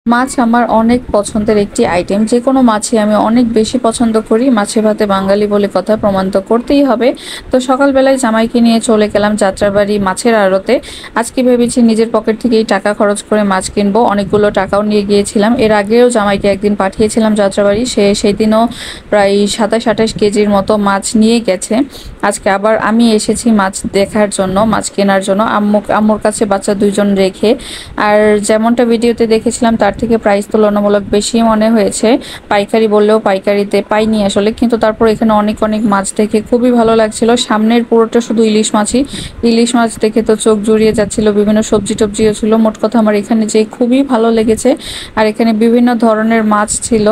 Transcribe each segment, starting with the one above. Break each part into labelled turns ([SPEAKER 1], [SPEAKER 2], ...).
[SPEAKER 1] মাছ আমার অনেক পছন্দের একটি আইটেম। যে কোনো মাছই আমি অনেক বেশি পছন্দ করি। মাছে ভাতে বাঙালি বলে কথা, প্রমাণ তো করতেই হবে। তো সকালবেলায় জামাইকে নিয়ে চলে গেলাম যাত্রাবাড়ি মাছের আড়তে। আজকে ভেবেছি নিজের পকেট থেকেই টাকা খরচ করে মাছ কিনবো, অনেকগুলো টাকাও নিয়ে গিয়েছিলাম। এর আগেও জামাইকে একদিন পাঠিয়েছিলাম যাত্রাবাড়ি, সে সেই দিনও প্রায় 27-28 কেজির মতো মাছ নিয়ে গেছে। আজকে আবার আমি এসেছি মাছ দেখার জন্য, মাছ কেনার জন্য, আম্মুর কাছে বাচ্চা দুইজন রেখে। আর যেমনটা ভিডিওতে দেখেছিলাম তার থেকে প্রাইস তুলনামূলক বেশি মনে হয়েছে। পাইকারি বললেও পাইকারিতে পাইনি আসলে, কিন্তু তারপর এখানে অনেক অনেক মাছ দেখে খুবই ভালো লাগছিল। সামনের পুরোটা শুধু ইলিশ মাছই, ইলিশ মাছ দেখে তো চোখ জুড়িয়ে যাচ্ছিল। বিভিন্ন সবজি টবজিও ছিল। মোট কথা আমার এখানে যে খুবই ভালো লেগেছে। আর এখানে বিভিন্ন ধরনের মাছ ছিল,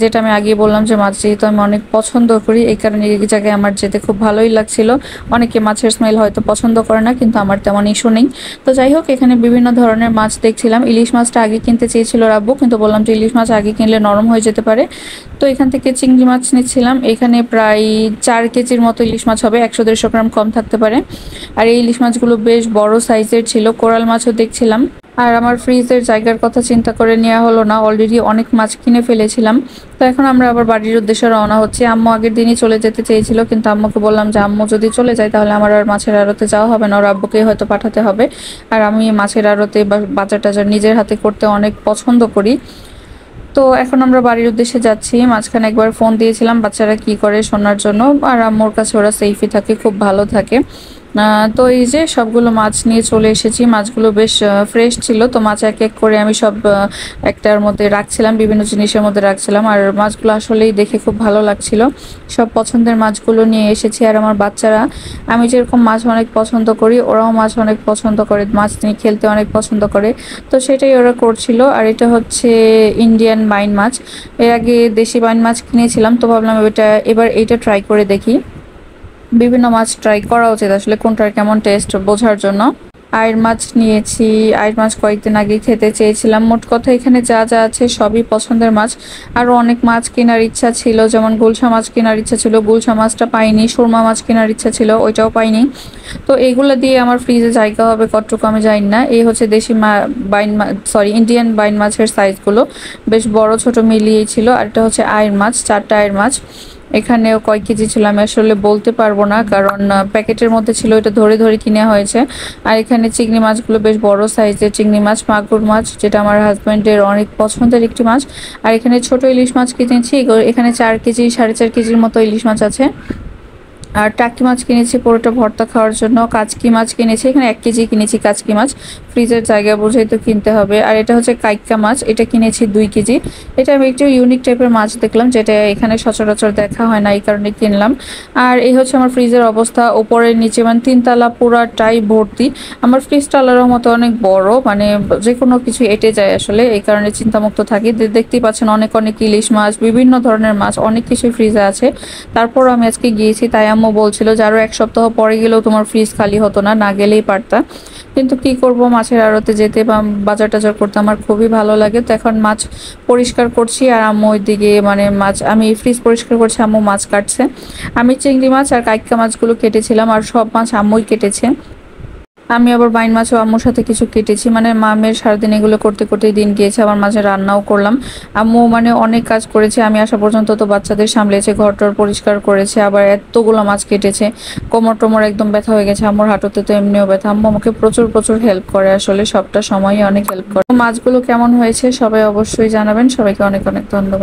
[SPEAKER 1] যেটা আমি আগে বললাম যে মাছ যেহেতু আমি অনেক পছন্দ করি, এই কারণে এই জায়গায় আমার যেতে খুব ভালোই লাগছিল। অনেকে মাছের স্মেল হয়তো পছন্দ করে না, কিন্তু আমার তেমন ইস্যু নেই। তো যাই হোক, এখানে বিভিন্ন ধরনের মাছ দেখছিলাম। ইলিশ মাছটা আগে কিনতে চেয়েছিল রাব্বু, কিন্তু বললাম যে ইলিশ মাছ আগে কিনলে নরম হয়ে যেতে পারে। তো এখান থেকে চিংড়ি মাছ নিচ্ছিলাম। এখানে প্রায় 4 কেজির মতো ইলিশ মাছ হবে, 100-150 গ্রাম কম থাকতে পারে। আর এই ইলিশ মাছগুলো বেশ বড় সাইজের ছিল। কোরাল মাছও দেখছিলাম। আর আমার ফ্রিজের জায়গার কথা চিন্তা করে নেওয়া হলো না, অলরেডি অনেক মাছ কিনে ফেলেছিলাম। তো এখন আমরা আবার বাড়ির উদ্দেশ্যে রওনা হচ্ছি। আম্মু আগের দিনই চলে যেতে চেয়েছিল, কিন্তু আম্মুকে বললাম যে আম্মু যদি চলে যায় তাহলে আমার আর মাছের আড়তে যাওয়া হবে না, ওর আব্বুকে হয়তো পাঠাতে হবে। আর আমি মাছের আড়তে বা বাজার টাজার নিজের হাতে করতে অনেক পছন্দ করি। তো এখন আমরা বাড়ির উদ্দেশ্যে যাচ্ছি। মাঝখানে একবার ফোন দিয়েছিলাম বাচ্চারা কি করে শোনার জন্য। আর আম্মুর কাছে ওরা সেফই থাকে, খুব ভালো থাকে। তো এই যে সবগুলো মাছ নিয়ে চলে এসেছি। মাছগুলো বেশ ফ্রেশ ছিল। তো মাছ এক এক করে আমি সব একটার মধ্যে রাখছিলাম, বিভিন্ন জিনিসের মধ্যে রাখছিলাম। আর মাছগুলো আসলেই দেখে খুব ভালো লাগছিল। সব পছন্দের মাছগুলো নিয়ে এসেছি। আর আমার বাচ্চারা, আমি যেরকম মাছ অনেক পছন্দ করি, ওরাও মাছ অনেক পছন্দ করে, মাছ নিয়ে খেলতে অনেক পছন্দ করে। তো সেটাই ওরা করছিল। আর এটা হচ্ছে ইন্ডিয়ান বাইন মাছ। এর আগে দেশি বাইন মাছ কিনেছিলাম, তো ভাবলাম এবার এইটা ট্রাই করে দেখি। বিভিন্ন মাছ ট্রাই করা উচিত আসলে, কোনটার কেমন টেস্ট বোঝার জন্য। আইড় মাছ নিয়েছি। আইড় মাছ কয়েকদিন আগে খেতে চেয়েছিলাম। মোট কথা এখানে যা যা আছে সবই পছন্দের মাছ। আরও অনেক মাছ কেনার ইচ্ছা ছিল, যেমন গুলশা মাছ কেনার ইচ্ছা ছিল, গুলশা মাছটা পাইনি। সুরমা মাছ কেনার ইচ্ছা ছিল, ওইটাও পাইনি। তো এইগুলো দিয়ে আমার ফ্রিজে জায়গা হবে কতটুকু আমি জানি না। এই হচ্ছে দেশি বাইন মাছ, সরি ইন্ডিয়ান বাইন মাছের সাইজগুলো বেশ বড় ছোট মিলিয়েই ছিল। আর এটা হচ্ছে আইড় মাছ, 4টা আইড় মাছ। এখানেও কয় কেজি ছিল আমি আসলে বলতে পারবো না, কারণ প্যাকেটের মধ্যে ছিল, এটা ধরে ধরে কিনে হয়েছে। আর এখানে চিংড়ি মাছগুলো বেশ বড় সাইজের চিংড়ি মাছ, মাগুর মাছ, যেটা আমার হাজব্যান্ডের অনেক পছন্দের একটি মাছ। আর এখানে ছোট ইলিশ মাছ কিনেছি। এখানে 4 কেজি 4.5 কেজির মতো ইলিশ মাছ আছে। আর টাকি মাছ কিনেছি পুরোটা ভর্তা খাওয়ার জন্য। কাচকি মাছ কিনেছি, এখানে 1 কেজি কিনেছি কাচকি মাছ। ফ্রিজের জায়গা বুঝেই তো কিনতে হবে। আর এটা হচ্ছে কাইক্কা মাছ, এটা কিনেছি 2 কেজি। এটা আমি একটু ইউনিক টাইপের মাছ দেখলাম, যেটা এখানে সচরাচর দেখা হয় না, এই কারণে কিনলাম। আর এই হচ্ছে আমার ফ্রিজের অবস্থা, ওপরে নিচে মানে 3 তলা পুরাটাই ভর্তি। আমার ফ্রিজটা আল্লাহর রহমতে অনেক বড়, মানে যে কোনো কিছু এঁটে যায় আসলে, এই কারণে চিন্তামুক্ত থাকি। দেখতেই পাচ্ছেন অনেক অনেক ইলিশ মাছ, বিভিন্ন ধরনের মাছ, অনেক কিছু ফ্রিজে আছে। তারপর আমি আজকে গিয়েছি, তাই আম্মু বলছিল যে আরো 1 সপ্তাহ পরে গেলেও তোমার ফ্রিজ খালি হতো না, না গেলেই পারতা। কিন্তু কি করব, মাছের আড়তে যেতে বা বাজার টাজার করতে আমার খুবই ভালো লাগে। তো এখন মাছ পরিষ্কার করছি, আর আম্মু ওইদিকে মানে মাছ, আমি ফ্রিজ পরিষ্কার করছি, আম্মু মাছ কাটছে। আমি চিংড়ি মাছ আর কাইক্কা মাছগুলো কেটেছিলাম, আর সব মাছ আম্মুই কেটেছে। আমি আবার বাইন মাছও আম্মুর সাথে কিছু কেটেছি, মানে মামের সারাদিন এগুলো করতে করতেই দিন গিয়েছে। আবার মাঝে রান্নাও করলাম। আম্মু মানে অনেক কাজ করেছে, আমি আসা পর্যন্ত তো বাচ্চাদের সামলেছে, ঘরটর পরিষ্কার করেছে, আবার এতগুলো মাছ কেটেছে। কোমর টোমর একদম ব্যথা হয়ে গেছে, আম্মুর হাঁটুতে তো এমনিও ব্যথা। আম্মু আমাকে প্রচুর প্রচুর হেল্প করে, আসলে সবটা সময়ই অনেক হেল্প করে। মাছগুলো কেমন হয়েছে সবাই অবশ্যই জানাবেন। সবাইকে অনেক অনেক ধন্যবাদ।